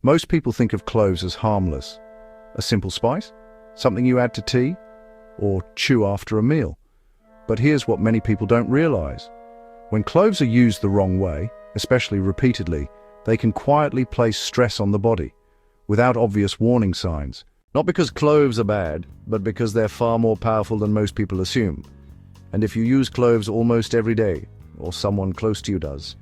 Most people think of cloves as harmless. A simple spice? Something you add to tea? Or chew after a meal? But here's what many people don't realize. When cloves are used the wrong way, especially repeatedly, they can quietly place stress on the body, without obvious warning signs. Not because cloves are bad, but because they're far more powerful than most people assume. And if you use cloves almost every day, or someone close to you does,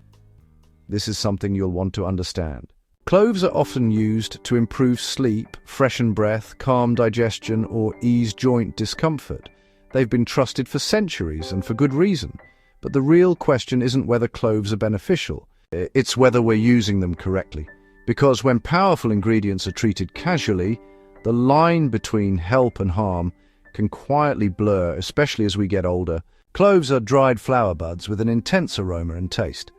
this is something you'll want to understand. Cloves are often used to improve sleep, freshen breath, calm digestion, or ease joint discomfort. They've been trusted for centuries, and for good reason. But the real question isn't whether cloves are beneficial. It's whether we're using them correctly. Because when powerful ingredients are treated casually, the line between help and harm can quietly blur, especially as we get older. Cloves are dried flower buds with an intense aroma and taste.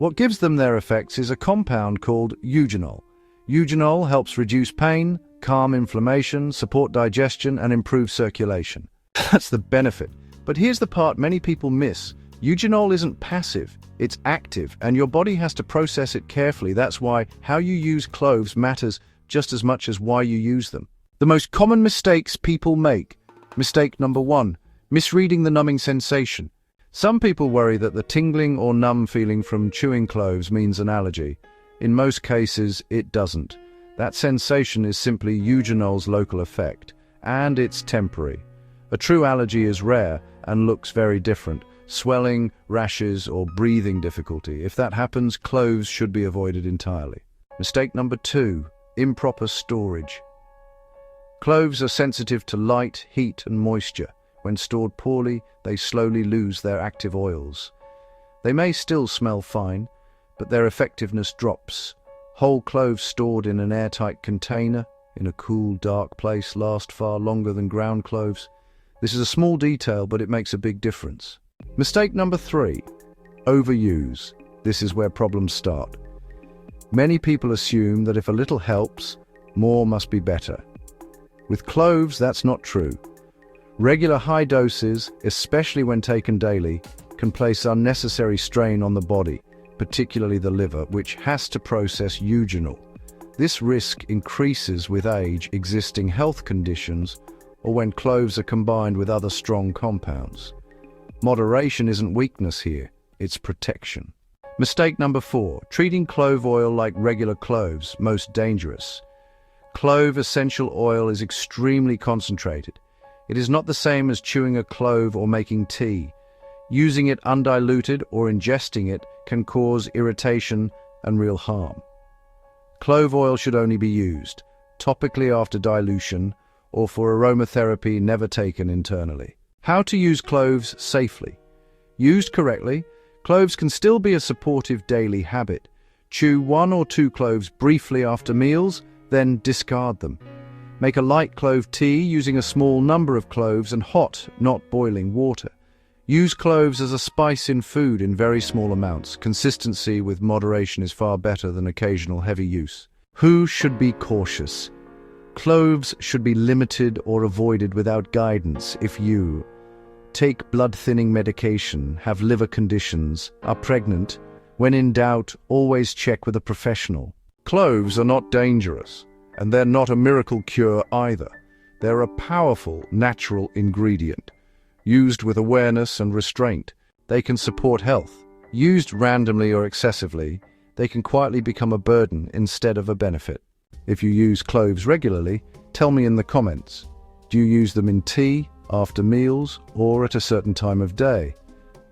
What gives them their effects is a compound called eugenol. Eugenol helps reduce pain, calm inflammation, support digestion, and improve circulation. That's the benefit. But here's the part many people miss. Eugenol isn't passive, it's active, and your body has to process it carefully. That's why how you use cloves matters just as much as why you use them. The most common mistakes people make. Mistake number 1, misreading the numbing sensation. Some people worry that the tingling or numb feeling from chewing cloves means an allergy. In most cases, it doesn't. That sensation is simply eugenol's local effect, and it's temporary. A true allergy is rare and looks very different. Swelling, rashes, or breathing difficulty. If that happens, cloves should be avoided entirely. Mistake number 2, improper storage. Cloves are sensitive to light, heat, and moisture. When stored poorly, they slowly lose their active oils. They may still smell fine, but their effectiveness drops. Whole cloves stored in an airtight container, in a cool, dark place, last far longer than ground cloves. This is a small detail, but it makes a big difference. Mistake number 3, overuse. This is where problems start. Many people assume that if a little helps, more must be better. With cloves, that's not true. Regular high doses, especially when taken daily, can place unnecessary strain on the body, particularly the liver, which has to process eugenol. This risk increases with age, existing health conditions, or when cloves are combined with other strong compounds. Moderation isn't weakness here, it's protection. Mistake number 4, treating clove oil like regular cloves, most dangerous. Clove essential oil is extremely concentrated. It is not the same as chewing a clove or making tea. Using it undiluted or ingesting it can cause irritation and real harm. Clove oil should only be used topically after dilution or for aromatherapy, never taken internally. How to use cloves safely. Used correctly, cloves can still be a supportive daily habit. Chew 1 or 2 cloves briefly after meals, then discard them. Make a light clove tea using a small number of cloves and hot, not boiling water. Use cloves as a spice in food in very small amounts. Consistency with moderation is far better than occasional heavy use. Who should be cautious? Cloves should be limited or avoided without guidance. If you take blood-thinning medication, have liver conditions, are pregnant, when in doubt, always check with a professional. Cloves are not dangerous, and they're not a miracle cure either. They're a powerful, natural ingredient. Used with awareness and restraint, they can support health. Used randomly or excessively, they can quietly become a burden instead of a benefit. If you use cloves regularly, tell me in the comments. Do you use them in tea, after meals, or at a certain time of day?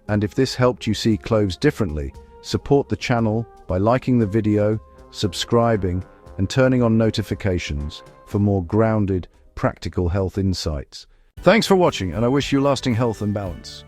And if this helped you see cloves differently, support the channel by liking the video, subscribing, and turning on notifications for more grounded, practical health insights. Thanks for watching, and I wish you lasting health and balance.